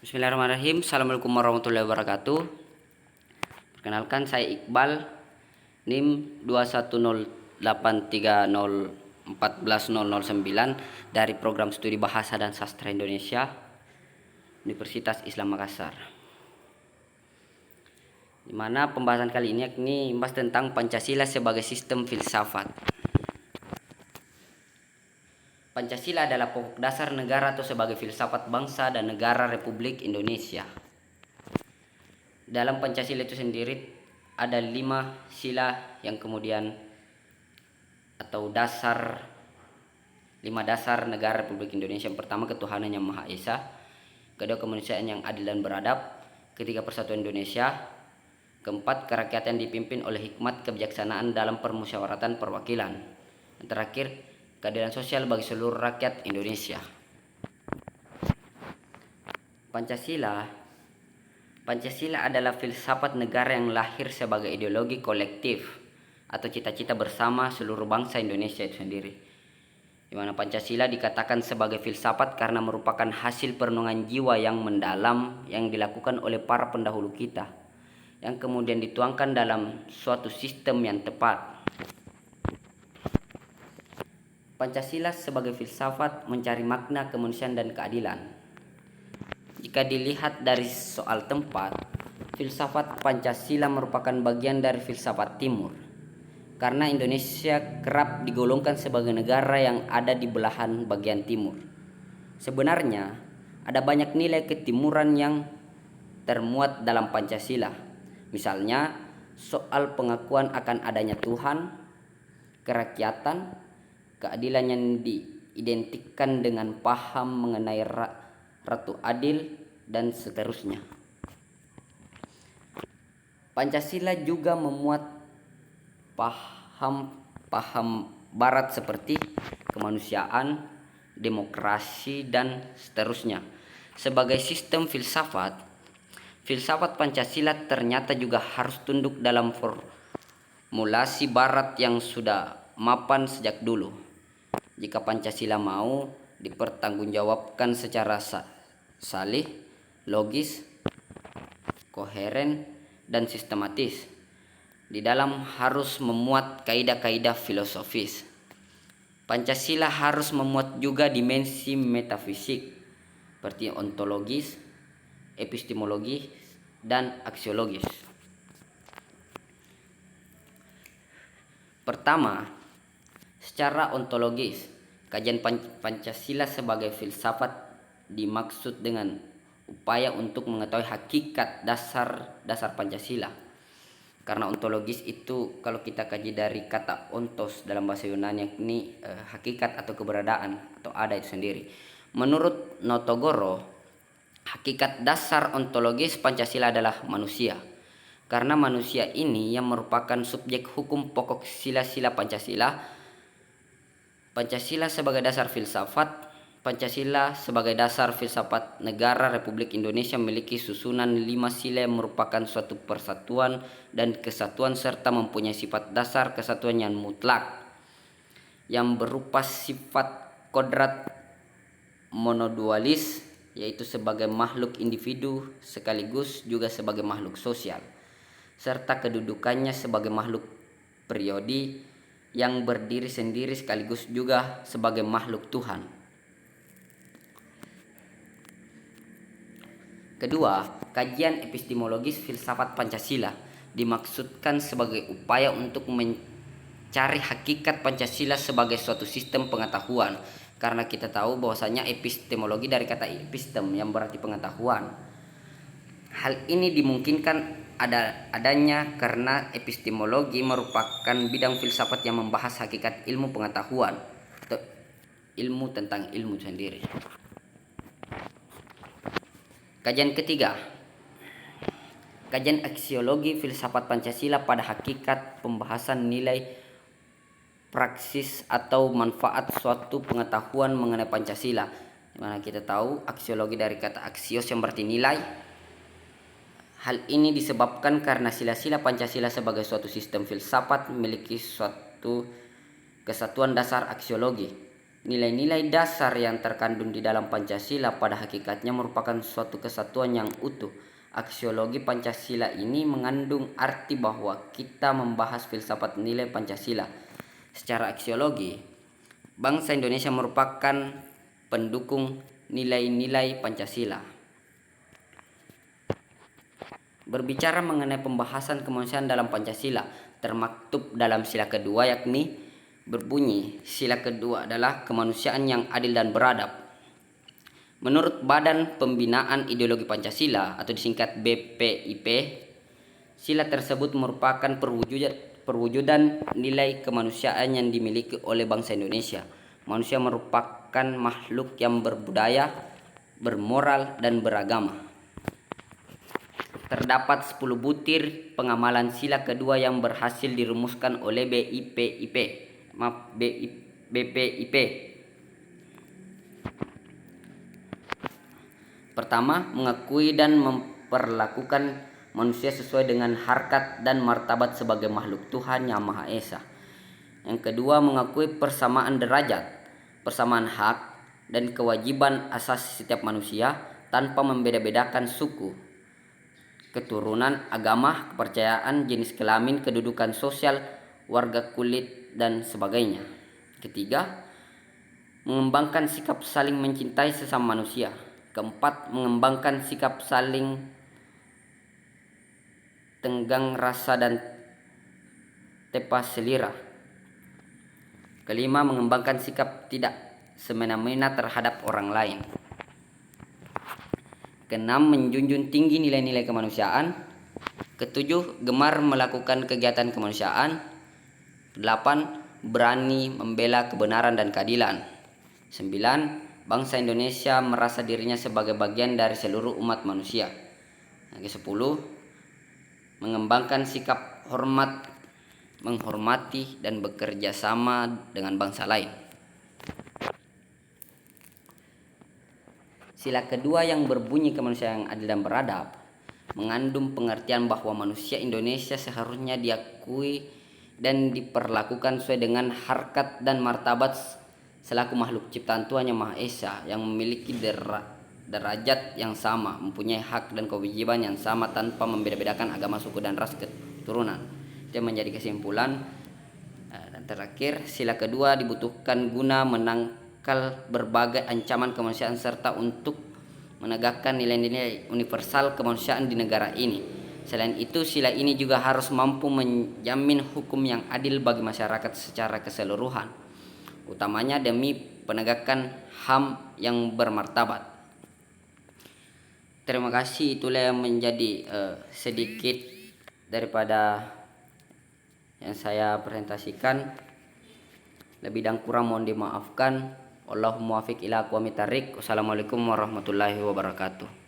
Bismillahirrahmanirrahim. Assalamualaikum warahmatullahi wabarakatuh. Perkenalkan, saya Iqbal, NIM 21083041009 dari Program Studi Bahasa dan Sastra Indonesia, Universitas Islam Makassar. Di mana pembahasan kali ini membahas tentang Pancasila sebagai sistem filsafat. Pancasila adalah pokok dasar negara atau sebagai filsafat bangsa dan negara Republik Indonesia. Dalam Pancasila itu sendiri ada 5 sila yang kemudian atau dasar 5 dasar negara Republik Indonesia. Yang pertama, ketuhanan yang Maha Esa. Kedua, kemanusiaan yang adil dan beradab. Ketiga, persatuan Indonesia. Keempat, kerakyatan dipimpin oleh hikmat kebijaksanaan dalam permusyawaratan perwakilan. Yang terakhir, keadilan sosial bagi seluruh rakyat Indonesia. Pancasila adalah filsafat negara yang lahir sebagai ideologi kolektif atau cita-cita bersama seluruh bangsa Indonesia itu sendiri. Di mana Pancasila dikatakan sebagai filsafat karena merupakan hasil perenungan jiwa yang mendalam yang dilakukan oleh para pendahulu kita, yang kemudian dituangkan dalam suatu sistem yang tepat. Pancasila sebagai filsafat mencari makna kemanusiaan dan keadilan. Jika dilihat dari soal tempat, filsafat Pancasila merupakan bagian dari filsafat Timur, karena Indonesia kerap digolongkan sebagai negara yang ada di belahan bagian timur. Sebenarnya, ada banyak nilai ketimuran yang termuat dalam Pancasila. Misalnya, soal pengakuan akan adanya Tuhan, kerakyatan, keadilan yang diidentikan dengan paham mengenai Ratu Adil, dan seterusnya. Pancasila juga memuat paham barat seperti kemanusiaan, demokrasi, dan seterusnya. Sebagai sistem filsafat Pancasila ternyata juga harus tunduk dalam formulasi barat yang sudah mapan sejak dulu. Jika Pancasila mau dipertanggungjawabkan secara salih, logis, koheren, dan sistematis, di dalam harus memuat kaidah-kaidah filosofis. Pancasila harus memuat juga dimensi metafisik seperti ontologis, epistemologis, dan aksiologis. Pertama, secara ontologis, kajian Pancasila sebagai filsafat dimaksud dengan upaya untuk mengetahui hakikat dasar Pancasila. Karena ontologis itu kalau kita kaji dari kata ontos dalam bahasa Yunani, yakni hakikat atau keberadaan atau ada itu sendiri. Menurut Notogoro, hakikat dasar ontologis Pancasila adalah manusia. Karena manusia ini yang merupakan subjek hukum pokok sila-sila Pancasila. Pancasila sebagai dasar filsafat negara Republik Indonesia memiliki susunan 5 sila yang merupakan suatu persatuan dan kesatuan serta mempunyai sifat dasar kesatuan yang mutlak, yang berupa sifat kodrat monodualis, yaitu sebagai makhluk individu sekaligus juga sebagai makhluk sosial, serta kedudukannya sebagai makhluk periodi yang berdiri sendiri sekaligus juga sebagai makhluk Tuhan. Kedua, kajian epistemologis filsafat Pancasila dimaksudkan sebagai upaya untuk mencari hakikat Pancasila sebagai suatu sistem pengetahuan. Karena kita tahu bahwasanya epistemologi dari kata epistem yang berarti pengetahuan. Hal ini dimungkinkan adanya karena epistemologi merupakan bidang filsafat yang membahas hakikat ilmu pengetahuan atau ilmu tentang ilmu sendiri. Kajian ketiga, kajian aksiologi filsafat Pancasila pada hakikat pembahasan nilai, praksis atau manfaat suatu pengetahuan mengenai Pancasila. Dimana kita tahu aksiologi dari kata aksios yang berarti nilai. Hal ini disebabkan karena sila-sila Pancasila sebagai suatu sistem filsafat memiliki suatu kesatuan dasar aksiologi. Nilai-nilai dasar yang terkandung di dalam Pancasila pada hakikatnya merupakan suatu kesatuan yang utuh. Aksiologi Pancasila ini mengandung arti bahwa kita membahas filsafat nilai Pancasila. Secara aksiologi, bangsa Indonesia merupakan pendukung nilai-nilai Pancasila. Berbicara mengenai pembahasan kemanusiaan dalam Pancasila, termaktub dalam sila kedua yakni berbunyi, sila kedua adalah kemanusiaan yang adil dan beradab. Menurut Badan Pembinaan Ideologi Pancasila atau disingkat BPIP, sila tersebut merupakan perwujudan nilai kemanusiaan yang dimiliki oleh bangsa Indonesia. Manusia merupakan makhluk yang berbudaya, bermoral, dan beragama. Terdapat 10 butir pengamalan sila kedua yang berhasil dirumuskan oleh BPIP. Pertama, mengakui dan memperlakukan manusia sesuai dengan harkat dan martabat sebagai makhluk Tuhan Yang Maha Esa. Yang kedua, mengakui persamaan derajat, persamaan hak, dan kewajiban asasi setiap manusia tanpa membeda-bedakan suku, keturunan, agama, kepercayaan, jenis kelamin, kedudukan sosial, warga kulit, dan sebagainya. Ketiga, mengembangkan sikap saling mencintai sesama manusia. Keempat, mengembangkan sikap saling tenggang rasa dan tepa selera. Kelima, mengembangkan sikap tidak semena-mena terhadap orang lain. Keenam, menjunjung tinggi nilai-nilai kemanusiaan. Ketujuh, gemar melakukan kegiatan kemanusiaan. Delapan, berani membela kebenaran dan keadilan. 9. Bangsa Indonesia merasa dirinya sebagai bagian dari seluruh umat manusia. Yang ke-10, mengembangkan sikap hormat, menghormati, dan bekerja sama dengan bangsa lain. Sila kedua yang berbunyi kemanusiaan yang adil dan beradab mengandung pengertian bahwa manusia Indonesia seharusnya diakui dan diperlakukan sesuai dengan harkat dan martabat selaku makhluk ciptaan Tuhan Yang Maha Esa yang memiliki derajat yang sama, mempunyai hak dan kewajiban yang sama tanpa membeda-bedakan agama, suku, dan ras keturunan. Itu yang menjadi kesimpulan. Dan terakhir, sila kedua dibutuhkan guna menangkal berbagai ancaman kemanusiaan serta untuk menegakkan nilai-nilai universal kemanusiaan di negara ini. Selain itu, sila ini juga harus mampu menjamin hukum yang adil bagi masyarakat secara keseluruhan, utamanya demi penegakan HAM yang bermartabat. Terima kasih, itulah yang menjadi sedikit daripada yang saya presentasikan. Lebih dan kurang mohon dimaafkan. Allahumma wafiq ila aqwamit thariq. Wassalamualaikum warahmatullahi wabarakatuh.